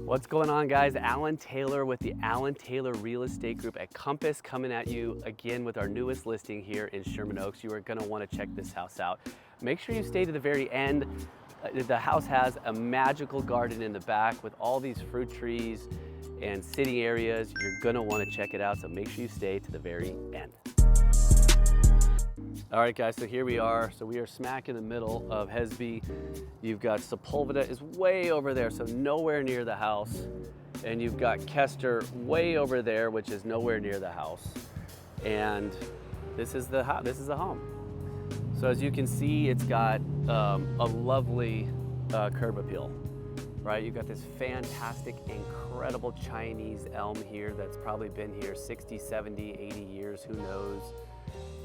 What's going on, guys? Alan Taylor with the Alan Taylor Real Estate Group at Compass, coming at you again with our newest listing here in Sherman Oaks. You are going to want to check this house out. Make sure you stay to the very end. The house has a magical garden in the back with all these fruit trees and sitting areas. You're going to want to check it out, so make sure you stay to the very end. All right, guys, so here we are. So we are smack in the middle of Hesby. You've got Sepulveda is way over there, so nowhere near the house. And you've got Kester way over there, which is nowhere near the house. And this is the house. This is the home. So as you can see, it's got a lovely curb appeal, right? You've got this fantastic, incredible Chinese elm here that's probably been here 60, 70, 80 years, who knows?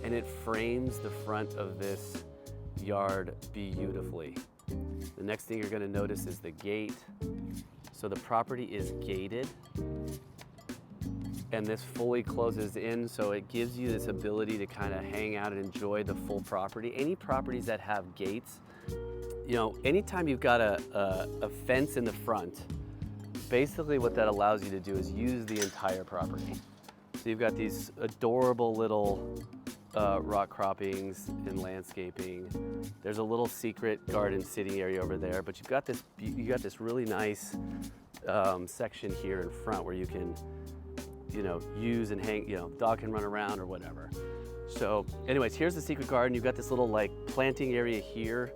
And it frames the front of this yard beautifully. The next thing you're going to notice is the gate. So the property is gated, and this fully closes in, so it gives you this ability to kind of hang out and enjoy the full property. Any properties that have gates, you know, anytime you've got a fence in the front, basically what that allows you to do is use the entire property. So you've got these adorable little rock croppings and landscaping. There's a little secret garden sitting area over there, but you got this really nice section here in front where you can, you know, use and hang, you know, dog can run around or whatever. So anyways, here's the secret garden. You've got this little like planting area here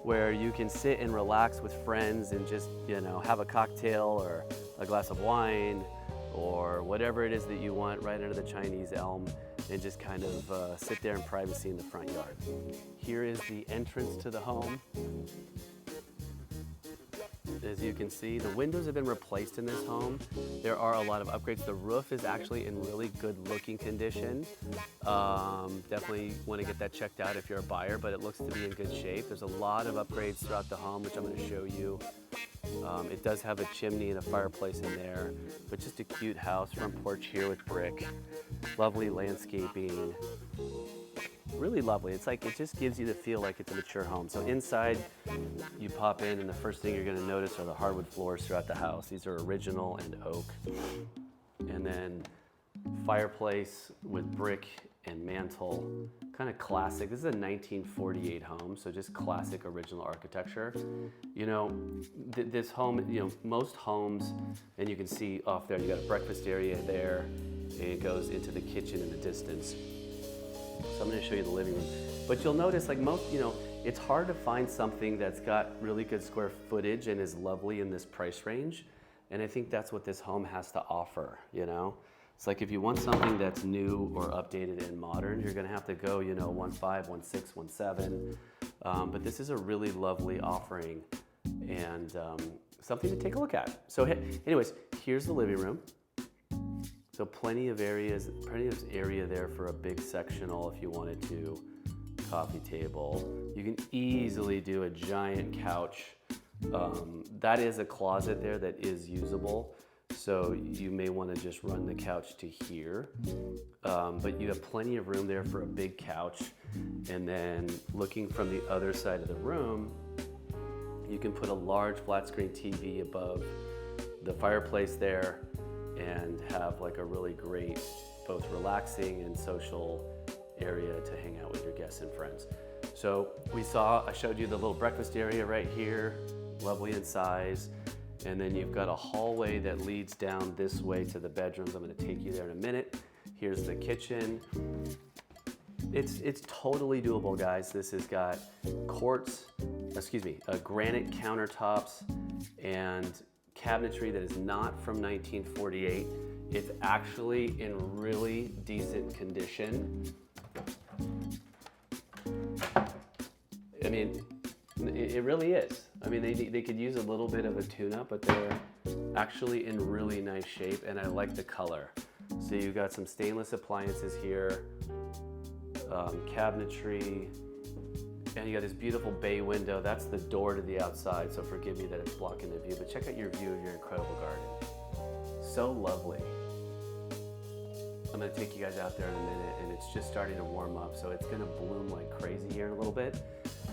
where you can sit and relax with friends and just, you know, have a cocktail or a glass of wine or whatever it is that you want right under the Chinese elm, and just kind of sit there in privacy in the front yard. Here is the entrance to the home. As you can see, the windows have been replaced in this home. There are a lot of upgrades. The roof is actually in really good looking condition. Definitely want to get that checked out if you're a buyer, but it looks to be in good shape. There's a lot of upgrades throughout the home, which I'm going to show you. It does have a chimney and a fireplace in there, but just a cute house, front porch here with brick, lovely landscaping, really lovely. It's like, it just gives you the feel like it's a mature home. So inside, you pop in and the first thing you're gonna notice are the hardwood floors throughout the house. These are original and oak. And then fireplace with brick and mantle, kind of classic. This is a 1948 home, so just classic original architecture. You know, this home, you know, most homes, and you can see off there, you got a breakfast area there, and it goes into the kitchen in the distance. So I'm gonna show you the living room. But you'll notice, like most, you know, it's hard to find something that's got really good square footage and is lovely in this price range. And I think that's what this home has to offer, you know? It's like if you want something that's new or updated and modern, you're gonna have to go, you know, 1.5, 1.6, 1.7. But this is a really lovely offering and something to take a look at. So anyways, here's the living room. So plenty of area there for a big sectional if you wanted to. Coffee table. You can easily do a giant couch. That is a closet there that is usable. So you may want to just run the couch to here, but you have plenty of room there for a big couch. And then looking from the other side of the room, you can put a large flat screen TV above the fireplace there and have like a really great, both relaxing and social area to hang out with your guests and friends. So I showed you the little breakfast area right here, lovely in size. And then you've got a hallway that leads down this way to the bedrooms. I'm gonna take you there in a minute. Here's the kitchen. It's totally doable, guys. This has got granite countertops and cabinetry that is not from 1948. It's actually in really decent condition. I mean, it really is. I mean, they could use a little bit of a tune-up, but they're actually in really nice shape, and I like the color. So you've got some stainless appliances here, cabinetry, and you got this beautiful bay window. That's the door to the outside, so forgive me that it's blocking the view, but check out your view of your incredible garden. So lovely. I'm gonna take you guys out there in a minute, and it's just starting to warm up, so it's gonna bloom like crazy here in a little bit.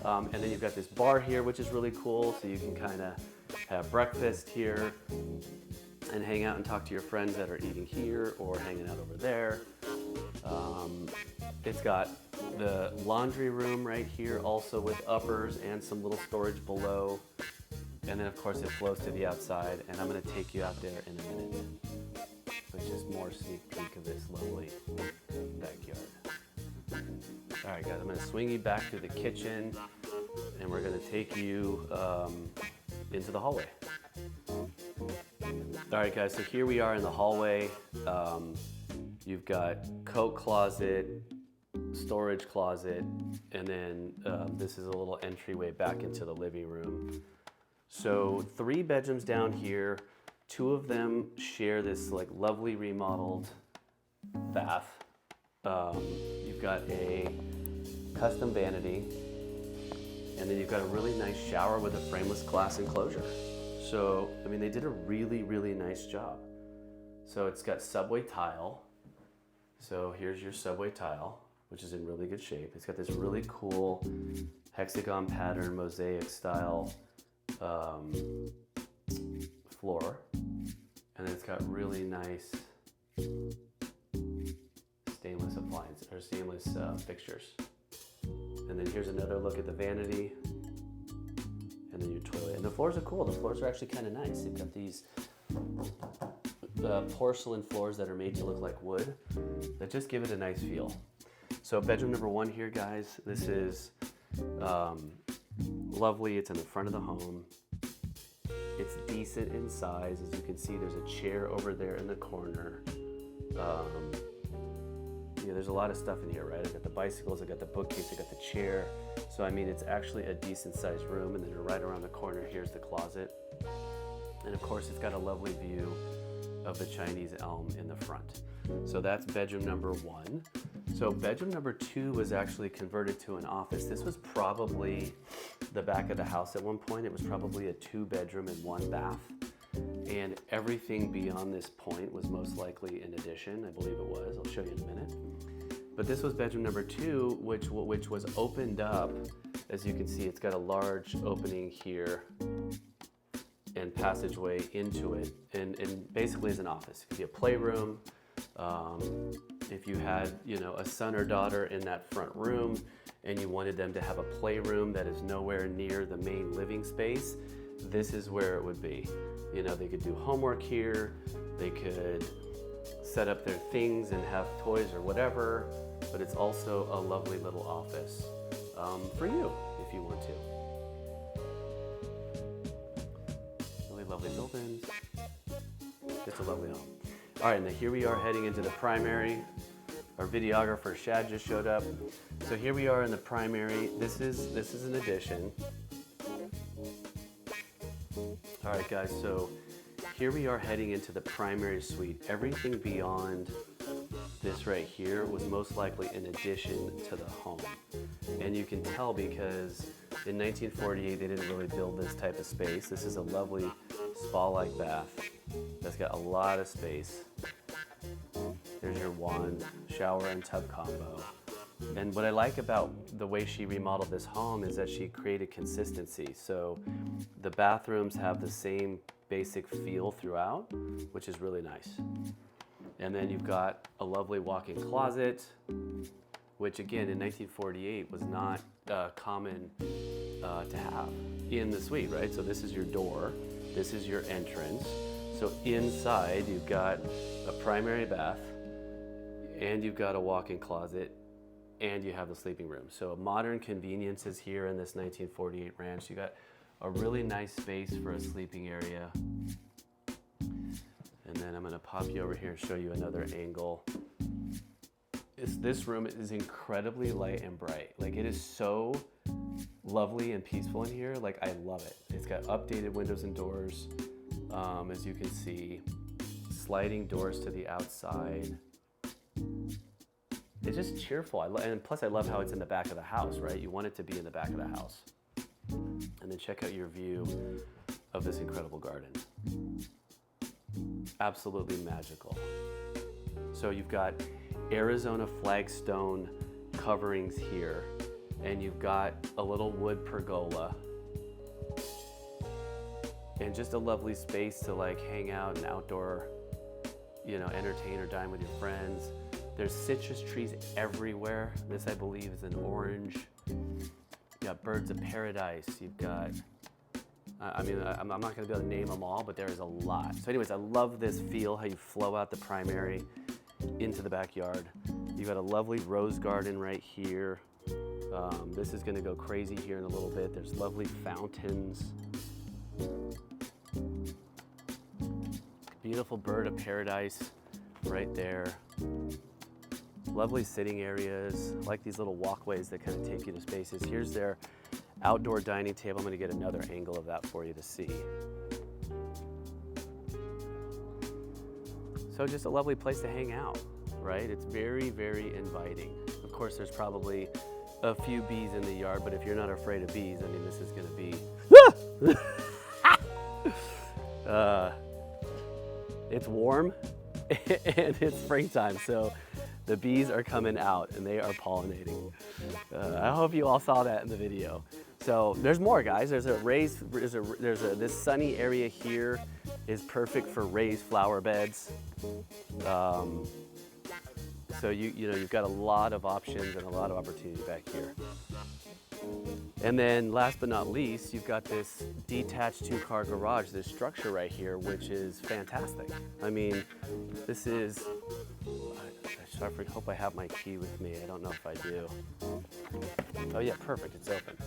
And then you've got this bar here, which is really cool, so you can kind of have breakfast here and hang out and talk to your friends that are eating here or hanging out over there. It's got the laundry room right here, also with uppers and some little storage below. And then of course it flows to the outside, and I'm gonna take you out there in a minute. But just more sneak peek of this lovely backyard. All right guys, I'm gonna swing you back to the kitchen, and we're gonna take you into the hallway. All right guys, so here we are in the hallway. You've got coat closet, storage closet, and then this is a little entryway back into the living room. So 3 bedrooms down here, 2 of them share this like lovely remodeled bath. You've got a custom vanity, and then you've got a really nice shower with a frameless glass enclosure. So, I mean, they did a really, really nice job. So it's got subway tile. So here's your subway tile, which is in really good shape. It's got this really cool hexagon pattern, mosaic style floor. And then it's got really nice stainless appliance or stainless fixtures. And then here's another look at the vanity, and then your toilet. And the floors are cool. The floors are actually kind of nice. They've got these porcelain floors that are made to look like wood that just give it a nice feel. So bedroom number 1 here, guys. This is lovely. It's in the front of the home. It's decent in size. As you can see, there's a chair over there in the corner. Yeah, there's a lot of stuff in here, right? I got the bicycles, I got the bookcase, I got the chair. So I mean, it's actually a decent sized room. And then right around the corner, here's the closet. And of course, it's got a lovely view of the Chinese elm in the front. So that's bedroom number 1. So bedroom number 2 was actually converted to an office. This was probably the back of the house at one point. It was probably a 2-bedroom and 1 bath. And everything beyond this point was most likely an addition. I believe it was. I'll show you in a minute. But this was bedroom number 2, which was opened up. As you can see, it's got a large opening here and passageway into it, and basically is an office. It could be a playroom. If you had, a son or daughter in that front room and you wanted them to have a playroom that is nowhere near the main living space, this is where it would be. They could do homework here, they could set up their things and have toys or whatever, but it's also a lovely little office for you if you want to. Really lovely buildings, just a lovely home. All right, now here we are heading into the primary. Our videographer Shad just showed up. So here we are in the primary. This is an addition. All right, guys, so here we are heading into the primary suite. Everything beyond this right here was most likely an addition to the home. And you can tell because in 1948, they didn't really build this type of space. This is a lovely spa-like bath that's got a lot of space. There's your wand, shower and tub combo. And what I like about the way she remodeled this home is that she created consistency. So the bathrooms have the same basic feel throughout, which is really nice. And then you've got a lovely walk-in closet, which again in 1948 was not common to have in the suite, right? So this is your door, this is your entrance. So inside you've got a primary bath, and you've got a walk-in closet, and you have the sleeping room. So modern conveniences here in this 1948 ranch. You got a really nice space for a sleeping area. And then I'm gonna pop you over here and show you another angle. This room is incredibly light and bright. Like, it is so lovely and peaceful in here. Like, I love it. It's got updated windows and doors, as you can see, sliding doors to the outside. It's just cheerful. And plus I love how it's in the back of the house, right? You want it to be in the back of the house. And then check out your view of this incredible garden. Absolutely magical. So you've got Arizona flagstone coverings here, and you've got a little wood pergola. and just a lovely space to like hang out and outdoor, you know, entertain or dine with your friends. There's citrus trees everywhere. This, I believe, is an orange. You got birds of paradise. You've got, I mean, I'm not gonna be able to name them all, but there is a lot. So anyways, I love this feel, how you flow out the primary into the backyard. You've got a lovely rose garden right here. This is gonna go crazy here in a little bit. There's lovely fountains. Beautiful bird of paradise right there. Lovely sitting areas. I like these little walkways that kind of take you to spaces. Here's their outdoor dining table. I'm gonna get another angle of that for you to see. So just a lovely place to hang out, right? It's very, very inviting. Of course, there's probably a few bees in the yard, but if you're not afraid of bees, I mean, this is gonna be, it's warm and it's springtime, so the bees are coming out and they are pollinating. I hope you all saw that in the video. So there's more, guys. There's this sunny area here is perfect for raised flower beds. So you know, you've got a lot of options and a lot of opportunity back here. And then last but not least, you've got this detached 2-car garage, this structure right here, which is fantastic. I mean, this is, I hope I have my key with me. I don't know if I do. Oh yeah, perfect, it's open.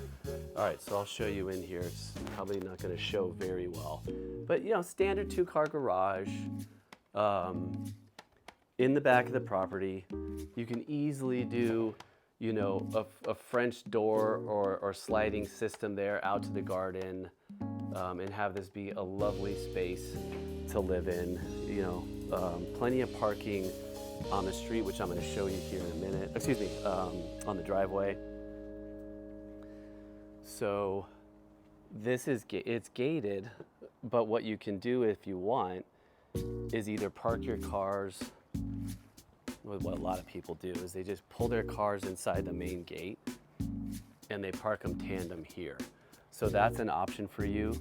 All right, so I'll show you in here. It's probably not gonna show very well. But you know, standard 2-car garage. In the back of the property, you can easily do, you know, a French door or sliding system there out to the garden, and have this be a lovely space to live in. You know, plenty of parking on the street, which I'm going to show you here in a minute. Excuse me, on the driveway. So this is it's gated, but what you can do if you want is either park your cars. What a lot of people do is they just pull their cars inside the main gate and they park them tandem here. So that's an option for you.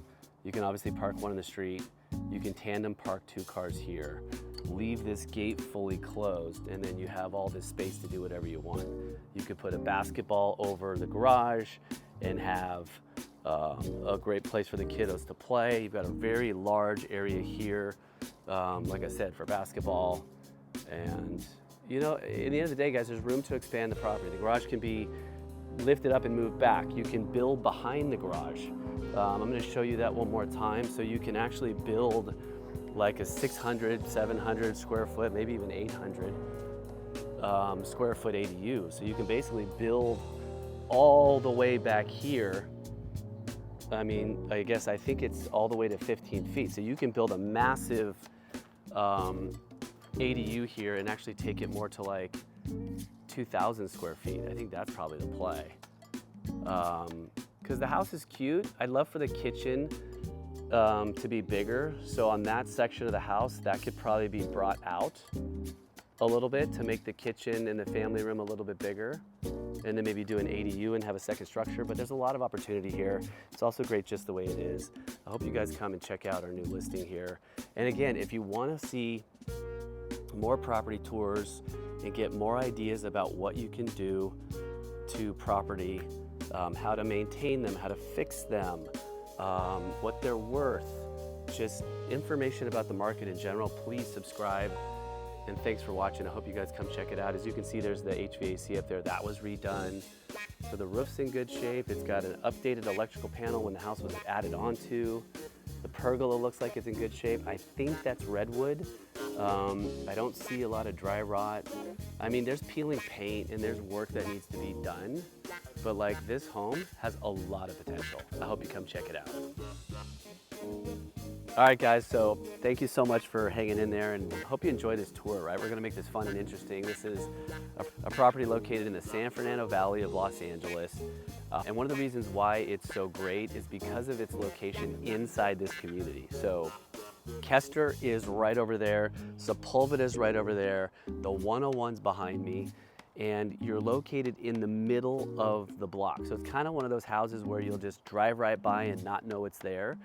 You can obviously park one in the street. You can tandem park 2 cars here. Leave this gate fully closed, and then you have all this space to do whatever you want. You could put a basketball over the garage and have a great place for the kiddos to play. You've got a very large area here, like I said, for basketball. And you know, in the end of the day, guys, there's room to expand the property. The garage can be lifted up and moved back. You can build behind the garage. I'm going to show you that one more time. So you can actually build like a 600, 700 square foot, maybe even 800 square foot ADU. So you can basically build all the way back here. I mean, I think it's all the way to 15 feet. So you can build a massive ADU here and actually take it more to like 2,000 square feet. I think that's probably the play. Because the house is cute. I'd love for the kitchen to be bigger. So on that section of the house, that could probably be brought out a little bit to make the kitchen and the family room a little bit bigger. And then maybe do an ADU and have a second structure. But there's a lot of opportunity here. It's also great just the way it is. I hope you guys come and check out our new listing here. And again, if you want to see more property tours and get more ideas about what you can do to property, how to maintain them, how to fix them, what they're worth, just information about the market in general, please subscribe. And thanks for watching. I hope you guys come check it out. As you can see, there's the HVAC up there. That was redone. So the roof's in good shape. It's got an updated electrical panel when the house was added onto. The pergola looks like it's in good shape. I think that's redwood. I don't see a lot of dry rot. I mean, there's peeling paint and there's work that needs to be done. But like, this home has a lot of potential. I hope you come check it out. All right, guys, so thank you so much for hanging in there, and hope you enjoy this tour, right? We're gonna make this fun and interesting. This is a property located in the San Fernando Valley of Los Angeles. And one of the reasons why it's so great is because of its location inside this community. So Kester is right over there, Sepulveda is right over there, the 101's behind me, and you're located in the middle of the block. So it's kind of one of those houses where you'll just drive right by and not know it's there.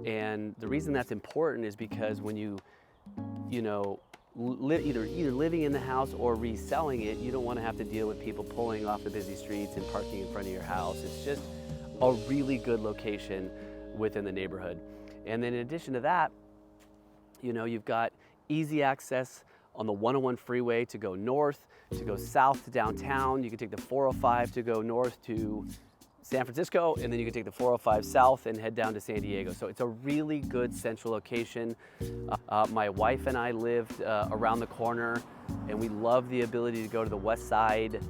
And the reason that's important is because when you know, either living in the house or reselling it, you don't want to have to deal with people pulling off the busy streets and parking in front of your house. It's just a really good location within the neighborhood. And then in addition to that, you know, you've got easy access on the 101 freeway to go north, to go south to downtown. You can take the 405 to go north to San Francisco, and then you can take the 405 south and head down to San Diego. So it's a really good central location. My wife and I lived around the corner, and we love the ability to go to the west side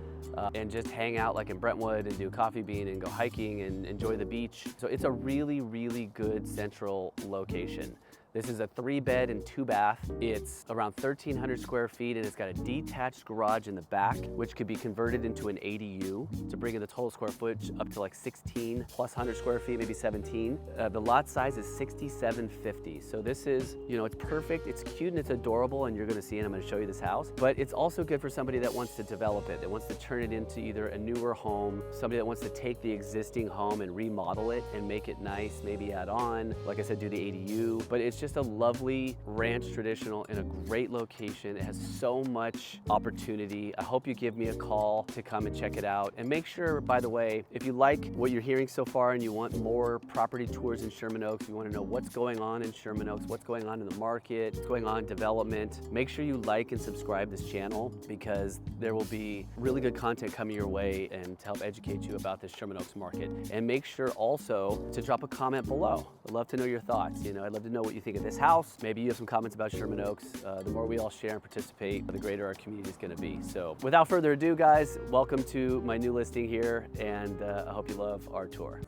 and just hang out like in Brentwood and do coffee bean and go hiking and enjoy the beach. So it's a really, really good central location. This is a 3-bed and 2-bath. It's around 1,300 square feet, and it's got a detached garage in the back, which could be converted into an ADU to bring in the total square footage up to like 16 plus 100 square feet, maybe 17. The lot size is 6,750. So this is, you know, it's perfect, it's cute, and it's adorable, and you're gonna see it. I'm gonna show you this house. But it's also good for somebody that wants to develop it, that wants to turn it into either a newer home, somebody that wants to take the existing home and remodel it and make it nice, maybe add on, like I said, do the ADU. But it's just a lovely ranch traditional in a great location. It has so much opportunity. I hope you give me a call to come and check it out. And make sure, by the way, if you like what you're hearing so far and you want more property tours in Sherman Oaks, you want to know what's going on in Sherman Oaks, what's going on in the market, what's going on in development, make sure you like and subscribe this channel, because there will be really good content coming your way and to help educate you about this Sherman Oaks market. And make sure also to drop a comment below. I'd love to know your thoughts. You know, I'd love to know what you think of this house. Maybe you have some comments about Sherman Oaks. The more we all share and participate, the greater our community is going to be. So without further ado, guys, welcome to my new listing here, and I hope you love our tour.